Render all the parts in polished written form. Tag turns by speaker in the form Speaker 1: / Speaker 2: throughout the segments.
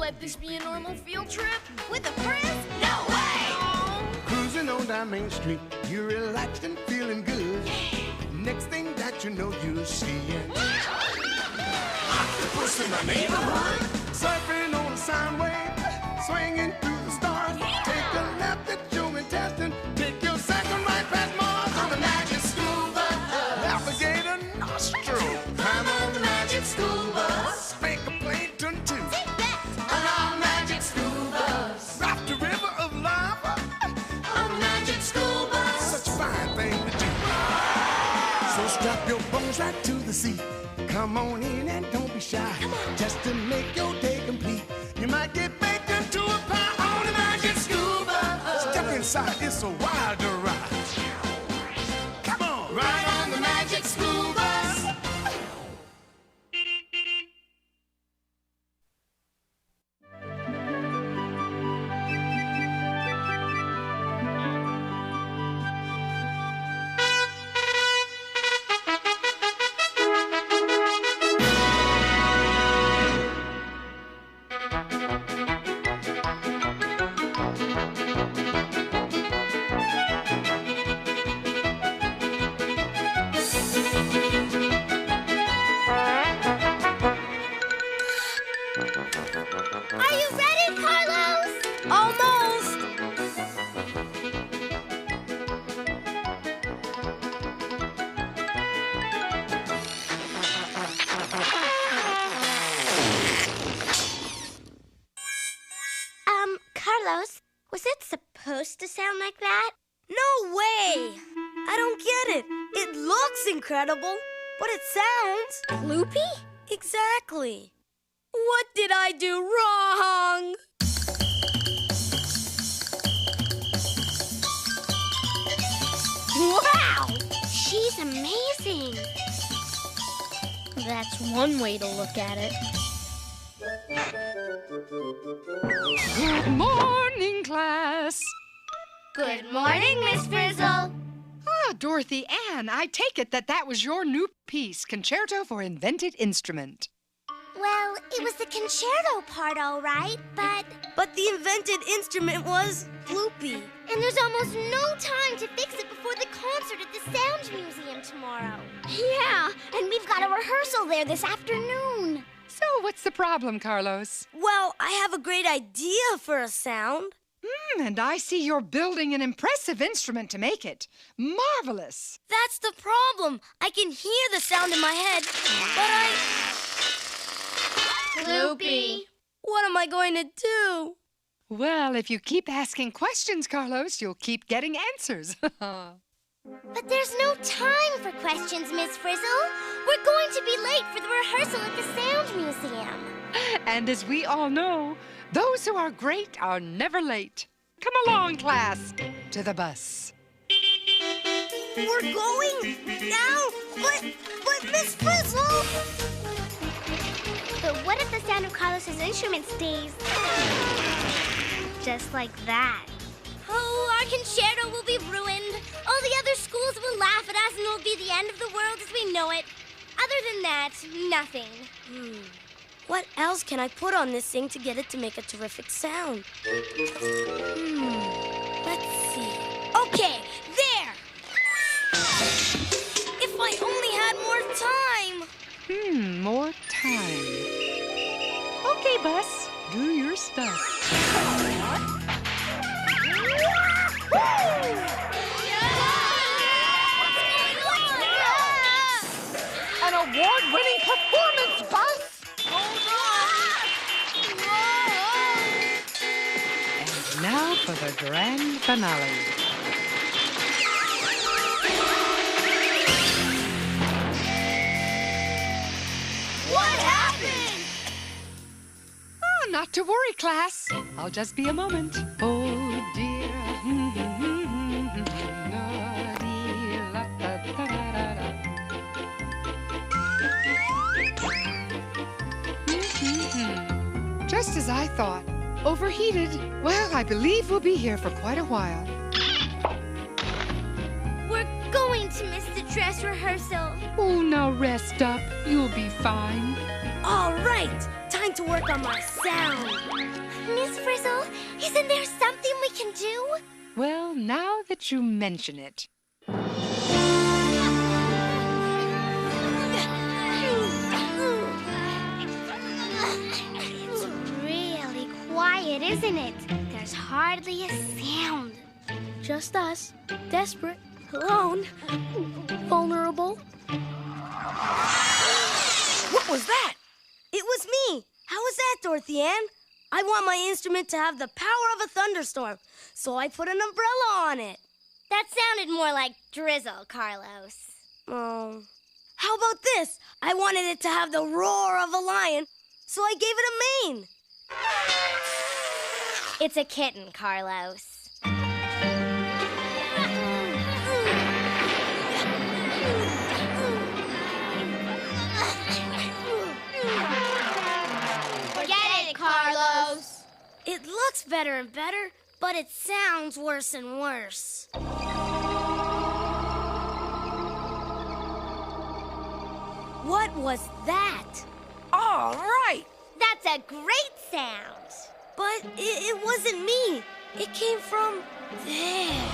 Speaker 1: let this be a normal field trip?
Speaker 2: With a friend? No way!
Speaker 3: Cruising on down Main Street, you're relaxed and feeling good. Next thing that you know, you're seeing octopus in the neighborhood. Surfing on a sine wave, swinging through the stars. Take a left at your intestine, take your second right past Mars on the magic school bus. Alligator nostril, climb on the magic school bus. Make a plankton too.
Speaker 2: Take that!
Speaker 3: On our magic school bus. Rock the river of lava on the magic school bus. Such a fine thing to do. So strap your bones right to the seat. Come on in and don't be shy. Just to make your day complete. You might get baked into a pie on the magic school bus. Step inside, it's a wild ride. Come on, ride on the magic school bus.
Speaker 2: Are you ready, Carlos? Almost. Carlos, was it supposed to sound like that?
Speaker 4: No way! I don't get it. It looks incredible, but it sounds...
Speaker 2: Loopy?
Speaker 4: Exactly. What did I do wrong?
Speaker 2: Wow! She's amazing.
Speaker 1: That's one way to look at it.
Speaker 5: Good morning, class.
Speaker 2: Good morning, Miss Frizzle.
Speaker 5: Ah, Dorothy Ann, I take it that was your new piece, Concerto for Invented Instrument.
Speaker 2: Well, it was the concerto part, all right, but
Speaker 4: the invented instrument was Floopy.
Speaker 2: and there's almost no time to fix it before the concert at the Sound Museum tomorrow. Yeah, and we've got a rehearsal there this afternoon.
Speaker 5: So what's the problem, Carlos?
Speaker 4: Well, I have a great idea for a sound.
Speaker 5: And I see you're building an impressive instrument to make it. Marvelous.
Speaker 4: That's the problem. I can hear the sound in my head, but
Speaker 2: Loopy.
Speaker 4: what am I going to do?
Speaker 5: Well, if you keep asking questions, Carlos, you'll keep getting answers.
Speaker 2: But there's no time for questions, Miss Frizzle. We're going to be late for the rehearsal at the Sound Museum.
Speaker 5: And as we all know, those who are great are never late. Come along, class, to the bus.
Speaker 4: We're going now? But Miss Frizzle!
Speaker 2: But what if the sound of Carlos's instrument stays just like that? Oh, our concerto will be ruined. All the other schools will laugh at us and it'll be the end of the world as we know it. Other than that, nothing.
Speaker 4: What else can I put on this thing to get it to make a terrific sound? Let's see. Okay, there! If I only had more time!
Speaker 5: More time. Okay, bus, do your stuff. An award-winning performance, bus! And now for the grand finale.
Speaker 2: What happened?
Speaker 5: Oh, not to worry, class. I'll just be a moment. Oh, dear. Just as I thought. Overheated. Well, I believe we'll be here for quite a while.
Speaker 2: We're going to miss the dress rehearsal.
Speaker 5: Oh, now rest up. You'll be fine.
Speaker 4: All right, time to work on my sound.
Speaker 2: Miss Frizzle, isn't there something we can do?
Speaker 5: Well, now that you mention it.
Speaker 2: It's really quiet, isn't it? There's hardly a sound.
Speaker 1: Just us. Desperate. Alone. Vulnerable.
Speaker 4: What was that? It was me. How was that, Dorothy Ann? I want my instrument to have the power of a thunderstorm, so I put an umbrella on it.
Speaker 2: That sounded more like drizzle, Carlos.
Speaker 4: Oh. How about this? I wanted it to have the roar of a lion, so I gave it a mane.
Speaker 2: It's a kitten, Carlos. Forget it, Carlos.
Speaker 4: It looks better and better, but it sounds worse and worse. What was that? All right.
Speaker 2: That's a great sound.
Speaker 4: But it wasn't me. It came from there.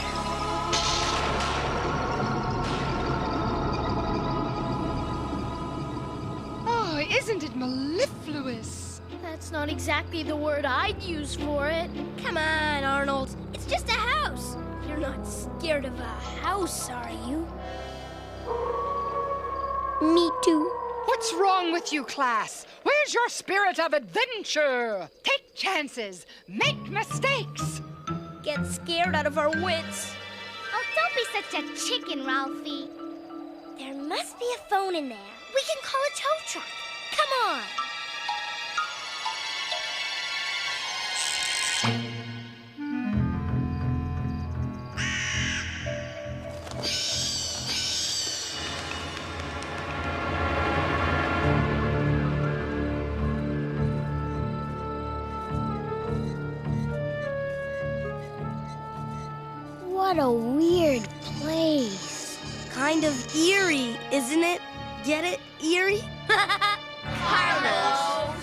Speaker 5: Oh, isn't it mellifluous?
Speaker 1: That's not exactly the word I'd use for it.
Speaker 2: Come on, Arnold. It's just a house.
Speaker 1: You're not scared of a house, are you?
Speaker 2: Me too.
Speaker 5: What's wrong with you, class? Where's your spirit of adventure? Take chances. Make mistakes.
Speaker 1: Get scared out of our wits.
Speaker 2: Oh, don't be such a chicken, Ralphie. There must be a phone in there. We can call a tow truck. Come on.
Speaker 1: What a weird place.
Speaker 4: Kind of eerie, isn't it? Get it? Eerie?
Speaker 2: Carlos.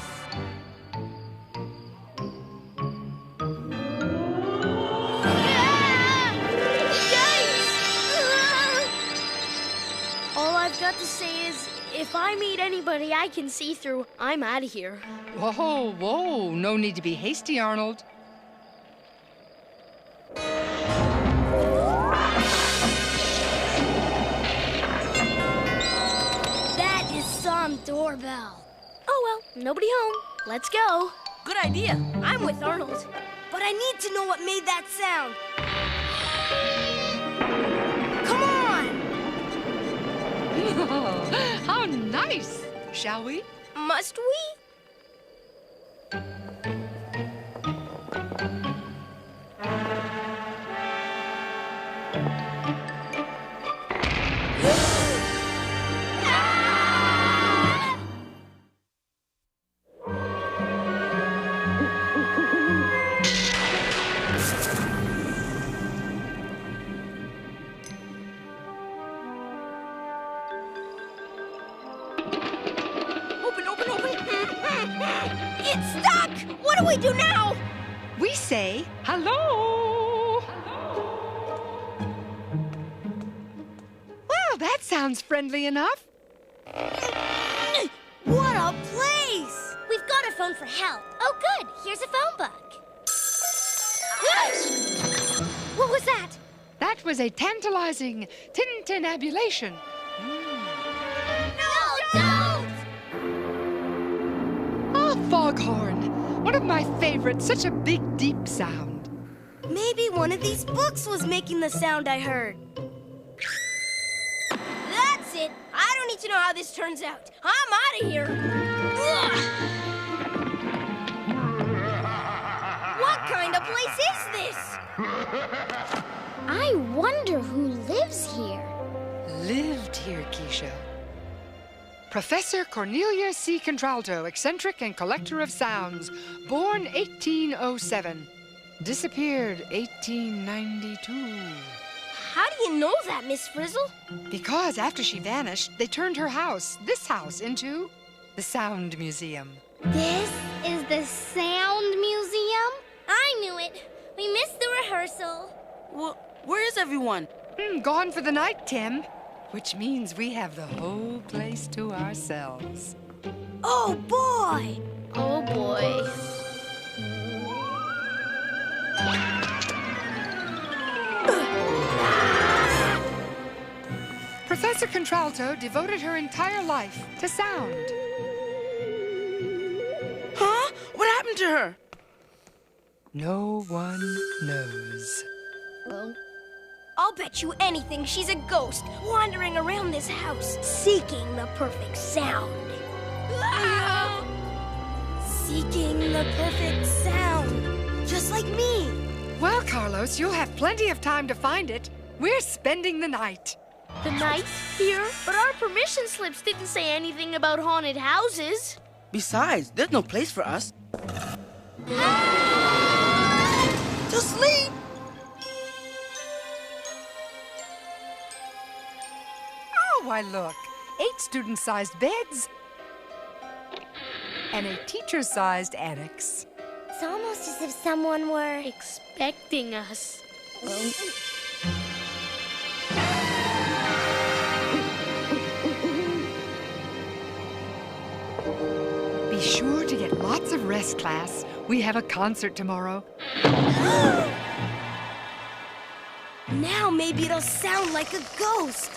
Speaker 1: All I've got to say is, if I meet anybody I can see through, I'm out of here.
Speaker 5: Whoa, whoa. No need to be hasty, Arnold.
Speaker 4: That is some doorbell.
Speaker 1: Oh well, nobody home. Let's go.
Speaker 4: Good idea.
Speaker 1: I'm with Arnold.
Speaker 4: But I need to know what made that sound. Come on!
Speaker 5: How nice. Shall we?
Speaker 1: Must we?
Speaker 4: It's stuck! What do we do now?
Speaker 5: We say hello. Well, that sounds friendly enough.
Speaker 4: What a place!
Speaker 2: We've got a phone for help. Oh, good. Here's a phone book. What was that?
Speaker 5: That was a tantalizing tintinabulation.
Speaker 2: No, don't!
Speaker 5: Oh, foghorn. One of my favorites. Such a big, deep sound.
Speaker 4: Maybe one of these books was making the sound I heard.
Speaker 1: That's it. I don't need to know how this turns out. I'm out of here. Ugh. What kind of place is this?
Speaker 2: I wonder who lives here.
Speaker 5: Lived here, Keisha. Professor Cornelia C. Contralto, eccentric and collector of sounds, born 1807, disappeared 1892.
Speaker 1: How do you know that, Miss Frizzle?
Speaker 5: Because after she vanished, they turned her house, this house, into the Sound Museum.
Speaker 2: This the Sound Museum? I knew it. We missed the rehearsal.
Speaker 6: Well, where is everyone?
Speaker 5: Gone for the night, Tim. Which means we have the whole place to ourselves.
Speaker 4: Oh, boy!
Speaker 1: Oh boy.
Speaker 5: Professor Contralto devoted her entire life to sound.
Speaker 6: Huh? What happened to her?
Speaker 5: No one knows.
Speaker 4: I'll bet you anything she's a ghost wandering around this house, seeking the perfect sound. Seeking the perfect sound, just like me.
Speaker 5: Well, Carlos, you'll have plenty of time to find it. We're spending the night.
Speaker 1: The night here? But our permission slips didn't say anything about haunted houses.
Speaker 6: Besides, there's no place for us. To sleep!
Speaker 5: Oh, why look. 8 student-sized beds. And a teacher-sized annex.
Speaker 2: It's almost as if someone were...
Speaker 1: Expecting us.
Speaker 5: Be sure to get lots of rest, class. We have a concert tomorrow.
Speaker 4: Now maybe it'll sound like a ghost.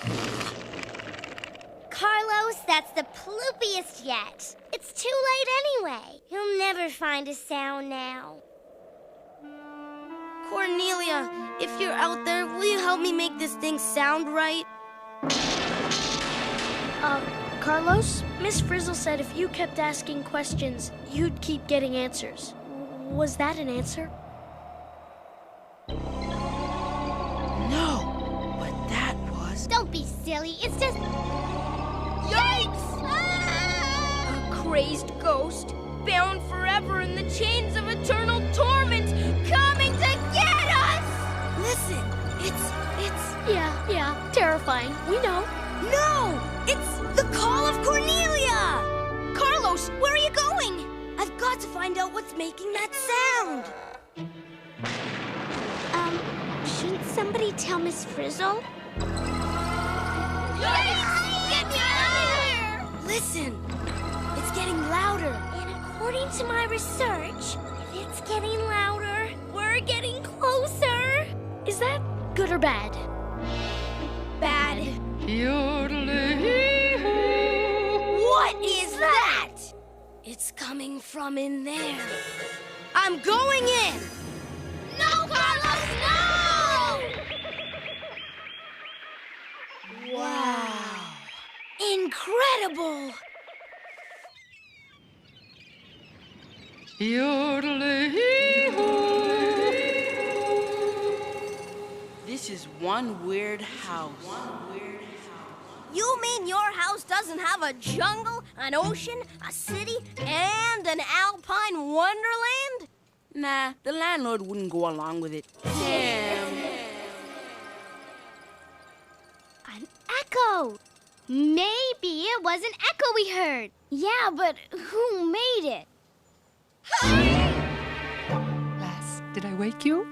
Speaker 2: Carlos, that's the ploopiest yet. It's too late anyway. You'll never find a sound now.
Speaker 4: Cornelia, if you're out there, will you help me make this thing sound right?
Speaker 1: Carlos, Miss Frizzle said if you kept asking questions, you'd keep getting answers. Was that an answer?
Speaker 6: No, but that was...
Speaker 2: Don't be silly. It's just... Yikes!
Speaker 4: A crazed ghost, bound forever in the chains of eternal torment, coming to get us! Listen, it's...
Speaker 1: Yeah, terrifying. We know.
Speaker 4: No! It's the call of Cornelia! Carlos, where are you going? I've got to find out what's making that sound.
Speaker 2: Shouldn't somebody tell Miss Frizzle?
Speaker 4: Yikes! Get me out of here! Listen, it's getting louder.
Speaker 2: And according to my research, if it's getting louder, we're getting closer.
Speaker 1: Is that good or bad?
Speaker 4: Bad.
Speaker 5: Yodeling-hee-hoo.
Speaker 4: What is that? It's coming from in there. I'm going in!
Speaker 2: No, Carlos, no!
Speaker 4: Wow. Incredible!
Speaker 5: Yodeling-hee-hoo.
Speaker 6: This is one weird house.
Speaker 4: You mean your house doesn't have a jungle, an ocean, a city, and an alpine wonderland?
Speaker 6: Nah, the landlord wouldn't go along with it.
Speaker 2: An echo. Maybe it was an echo we heard. Yeah, but who made it?
Speaker 5: Lass, did I wake you?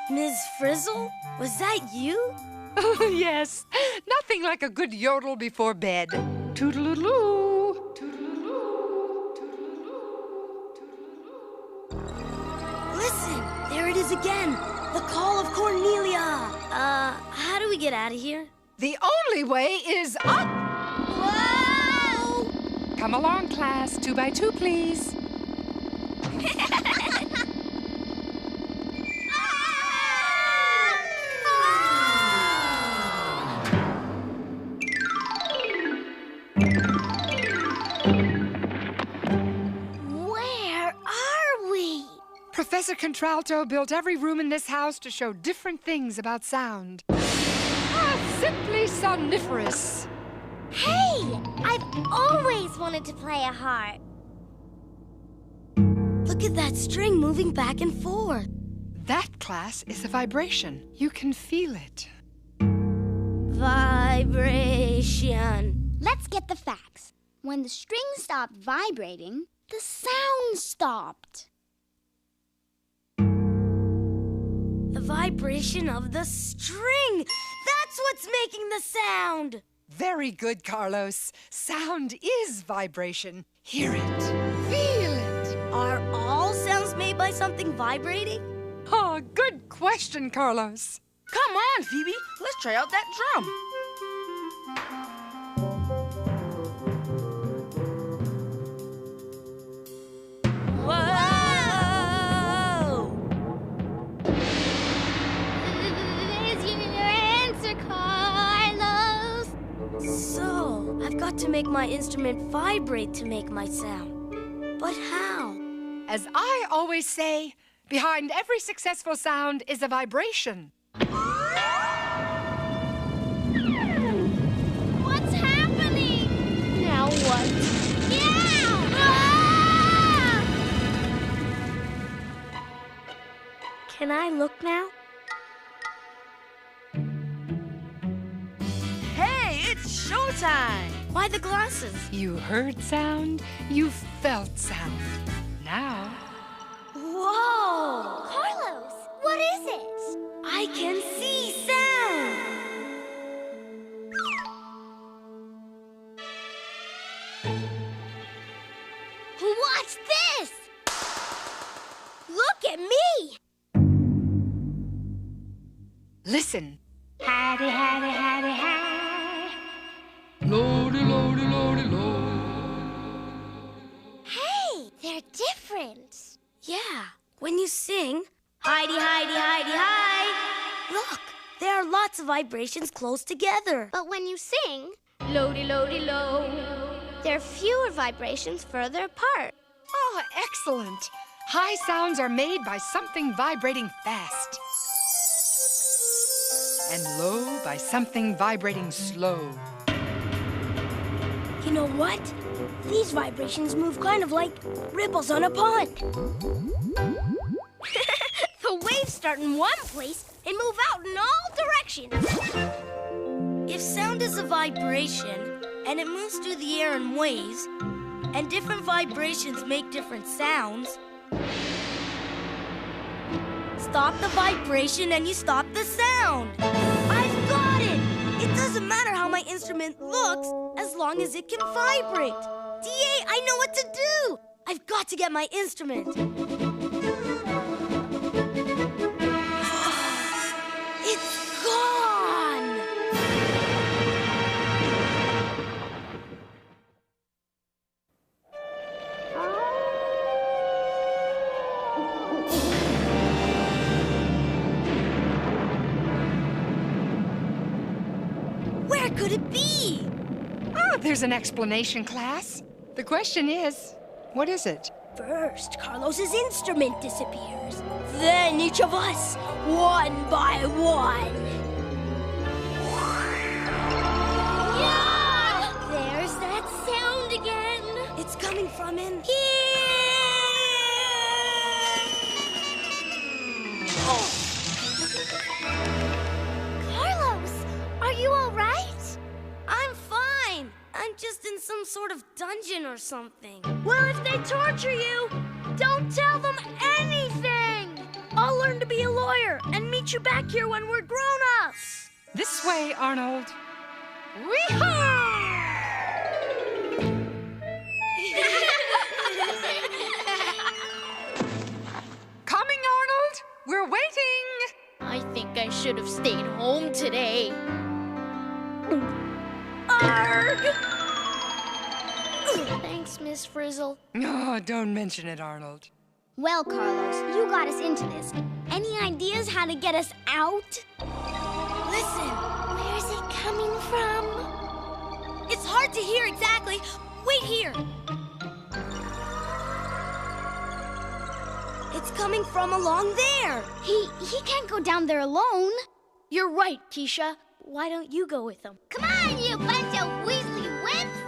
Speaker 4: Ms. Frizzle? Was that you?
Speaker 5: Oh, yes. Nothing like a good yodel before bed. Toodaloo, toodaloo, toodaloo, toodaloo.
Speaker 4: Listen, there it is again. The call of Cornelia. How do we get out of here?
Speaker 5: The only way is up.
Speaker 4: Whoa!
Speaker 5: Come along, class. 2 by 2, please.
Speaker 2: Where are we?
Speaker 5: Professor Contralto built every room in this house to show different things about sound. Simply somniferous.
Speaker 2: Hey, I've always wanted to play a harp.
Speaker 4: Look at that string moving back and forth.
Speaker 5: That, class, is a vibration. You can feel it.
Speaker 4: Vibration.
Speaker 2: Let's get the facts. When the string stopped vibrating, the sound stopped.
Speaker 4: The vibration of the string! That's what's making the sound!
Speaker 5: Very good, Carlos. Sound is vibration. Hear it. Feel it.
Speaker 4: Are all sounds made by something vibrating?
Speaker 5: Oh, good question, Carlos.
Speaker 6: Come on, Phoebe. Let's try out that drum.
Speaker 4: Whoa!
Speaker 2: There's your answer, Carlos.
Speaker 4: So, I've got to make my instrument vibrate to make my sound. But how?
Speaker 5: As I always say, behind every successful sound is a vibration.
Speaker 2: What's happening?
Speaker 1: Now what?
Speaker 2: Yeah! Ah!
Speaker 1: Can I look now?
Speaker 6: Hey, it's showtime.
Speaker 4: Why the glasses?
Speaker 5: You heard sound, you felt sound. Now,
Speaker 4: Whoa!
Speaker 2: Carlos, what is it?
Speaker 4: I can see sound!
Speaker 2: Watch this! Look at me!
Speaker 5: listen.
Speaker 1: Hattie, Hattie, Hattie, Hattie.
Speaker 5: Lordy, lordy, lordy, lord.
Speaker 2: Hey, they're different.
Speaker 4: Yeah, when you sing, Heidi, Heidi, Heidi, hi! Look, there are lots of vibrations close together.
Speaker 2: But when you sing, lody, lody, low, there are fewer vibrations further apart.
Speaker 5: Oh, excellent. High sounds are made by something vibrating fast. And low by something vibrating slow.
Speaker 4: You know what? These vibrations move kind of like ripples on a pond.
Speaker 2: The waves start in one place and move out in all directions.
Speaker 4: If sound is a vibration, and it moves through the air in waves, and different vibrations make different sounds, stop the vibration and you stop the sound. I've got it! It doesn't matter how my instrument looks as long as it can vibrate. DA, I know what to do! I've got to get my instrument. It's gone! Where could it be?
Speaker 5: Oh, there's an explanation, class. The question is, what is it?
Speaker 4: First, Carlos's instrument disappears. Then each of us, one by one.
Speaker 2: Yeah! There's that sound again.
Speaker 4: It's coming from in here.
Speaker 2: Carlos, are you all right?
Speaker 4: I'm fine. I'm just in some sort of dungeon or something.
Speaker 1: Well, if they torture you, don't tell them anything. I'll learn to be a lawyer and meet you back here when we're grown-ups.
Speaker 5: This way, Arnold. Wee-haw! Coming, Arnold. We're waiting.
Speaker 1: I think I should have stayed home today.
Speaker 4: Arg!
Speaker 1: Thanks, Miss Frizzle.
Speaker 5: Oh, don't mention it, Arnold.
Speaker 2: Well, Carlos, you got us into this. Any ideas how to get us out?
Speaker 4: Listen,
Speaker 2: Where's it coming from?
Speaker 4: it's hard to hear exactly. Wait here. It's coming from along there.
Speaker 2: He can't go down there alone.
Speaker 1: You're right, Keisha. Why don't you go with them?
Speaker 2: Come on, you bunch of Weasley wimps!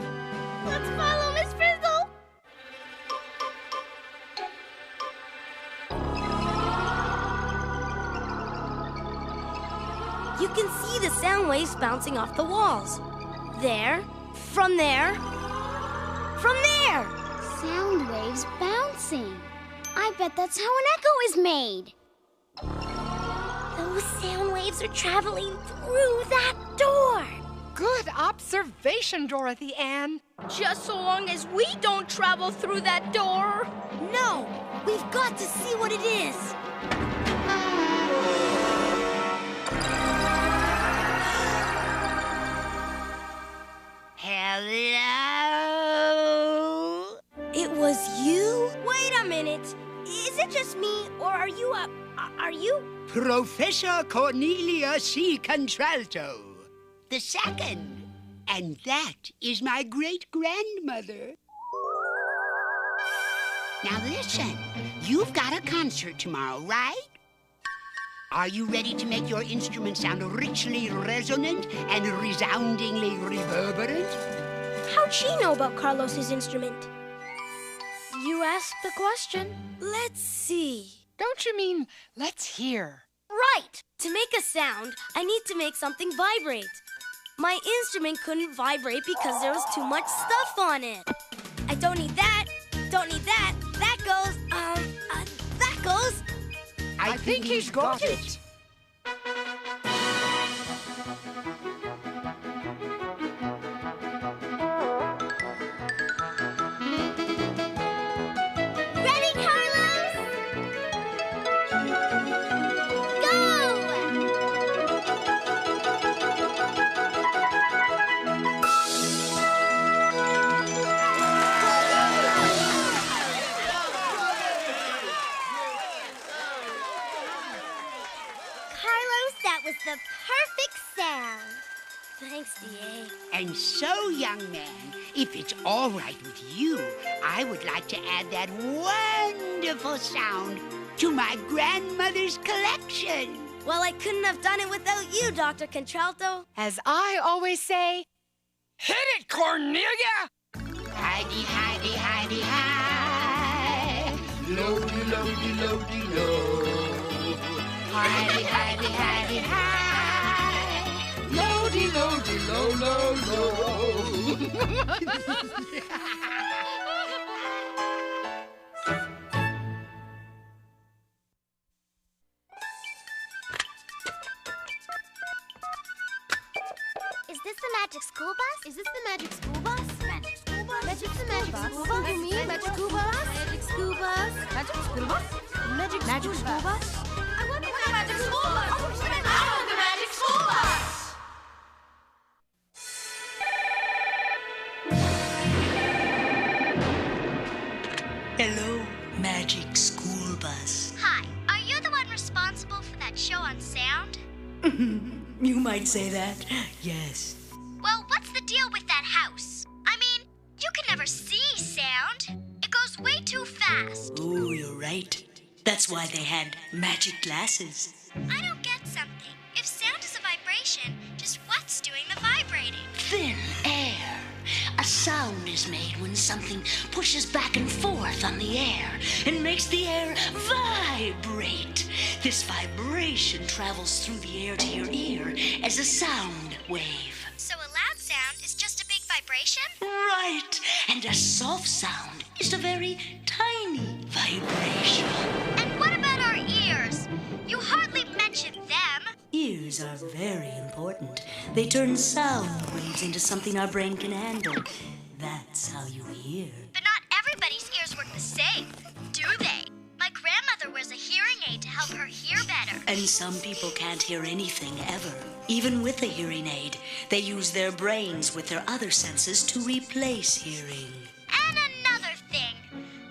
Speaker 2: Let's follow Miss Frizzle!
Speaker 4: You can see the sound waves bouncing off the walls. There, from there, from there.
Speaker 2: Sound waves bouncing. I bet that's how an echo is made. Those sound waves are traveling through that door.
Speaker 5: Good observation, Dorothy Ann.
Speaker 1: Just so long as we don't travel through that door.
Speaker 4: No, we've got to see what it is.
Speaker 7: Hello?
Speaker 4: It was you? Wait a minute. Is it just me, or are you
Speaker 7: Professor Cornelia C. Contralto, the second. And that is my great-grandmother. Now listen, you've got a concert tomorrow, right? Are you ready to make your instrument sound richly resonant and resoundingly reverberant?
Speaker 4: How'd she know about Carlos's instrument?
Speaker 1: You asked the question.
Speaker 4: Let's see.
Speaker 5: Don't you mean, let's hear?
Speaker 4: Right! To make a sound, I need to make something vibrate. My instrument couldn't vibrate because there was too much stuff on it. I don't need that. Don't need that. That goes, that goes.
Speaker 5: I think he's got it.
Speaker 2: Ready, Carlos? Go! Carlos, that was the perfect sound.
Speaker 4: Thanks, D.A.
Speaker 7: And so, young man, if it's all right with you, I would like to add that wonderful sound to my grandmother's collection.
Speaker 4: Well, I couldn't have done it without you, Dr. Contralto.
Speaker 5: As I always say, hit it, Cornelia!
Speaker 7: Hidey, hidey, hidey, high. Loady, loady, loady, low. Hidey, hidey, hidey, high. Loady, loady, low, low,
Speaker 2: Is this the magic school bus? Is this the magic school bus? Magic school bus? Magic the magic school bus? You mean magic school bus? Magic school bus? Magic school bus? Magic school bus? I wonder what the magic school bus? Oh, the magic school bus!
Speaker 8: Hello, Magic School Bus.
Speaker 2: Hi, are you the one responsible for that show on sound?
Speaker 8: You might say that, yes.
Speaker 2: Well, what's the deal with that house? I mean, you can never see sound. It goes way too fast.
Speaker 8: Oh, you're right. That's why they had magic glasses.
Speaker 2: I don't get something. If sound is a vibration, just what's doing the vibrating?
Speaker 9: Thin air. A sound is made when something pushes back and forth on the air and makes the air vibrate. This vibration travels through the air to your ear as a sound wave.
Speaker 2: So a loud sound is just a big vibration?
Speaker 9: Right. And a soft sound is a very tiny vibration.
Speaker 2: And what about our ears? You hardly mention them.
Speaker 8: Ears are very important. They turn sound waves into something our brain can handle. That's how you hear.
Speaker 2: But not everybody's ears work the same, do they? My grandmother wears a hearing aid to help her hear better.
Speaker 8: And some people can't hear anything ever. Even with a hearing aid, they use their brains with their other senses to replace hearing.
Speaker 2: And another thing,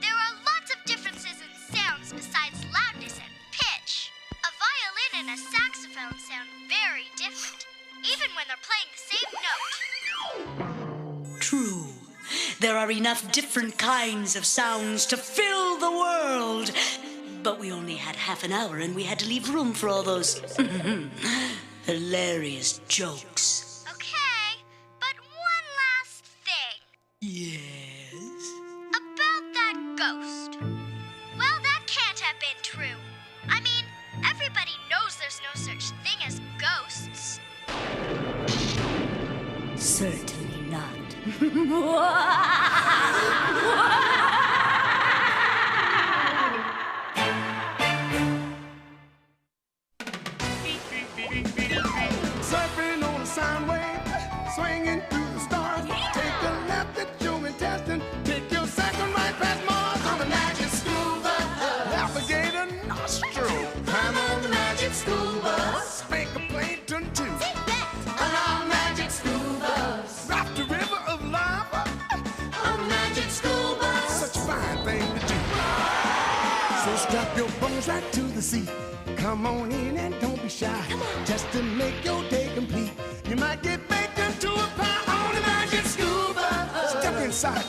Speaker 2: there are lots of differences in sounds besides loudness and pitch. A violin and a saxophone sound very different, even when they're playing the same note.
Speaker 8: True. There are enough different kinds of sounds to fill the world. But we only had half an hour and we had to leave room for all those hilarious jokes.
Speaker 2: Okay, but one last thing.
Speaker 8: Yes?
Speaker 2: About that ghost. Well, that can't have been true. I mean, everybody knows there's no such thing as ghosts.
Speaker 8: Certainly not.
Speaker 3: Surfing on a sound wave, swinging through the stars. Take a left at your intestine, take your second right past Mars on the magic school bus. Navigator nostril, climb on the magic school bus. Spank a plankton too. On our magic school bus. Raft a river of lava on the magic school bus. Such a fine thing to do. So strap your bones right to the seat. Come on in and don't be shy. Just to make your day complete. You might get baked into a pie on the magic school bus. Step inside